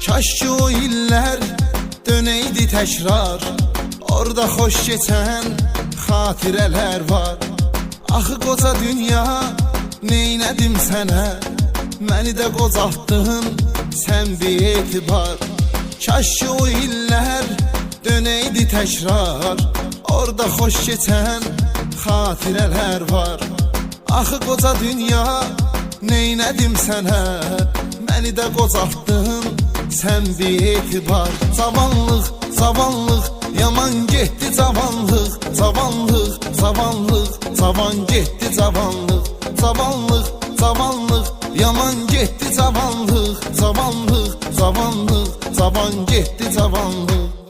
Kaş ki o iller döneydi tekrar, orada hoş geçen hatireler var. Axı qoca dünya, neylədim sənə, məni də qocaltdın sən bir etibar. Kaş ki o iller döneydi tekrar, orada hoş geçen hatireler var. Axı qoca dünya, neylədim sənə, məni də qocaltdın sən bir etibar. Zavallıq, zavallıq, yaman getdi cavanlıq, cavanlıq, cavanlıq, cavan getdi cavanlıq, cavanlıq, cavanlıq, yaman getdi cavanlıq, cavanlıq, cavanlıq, cavan getdi cavanlıq.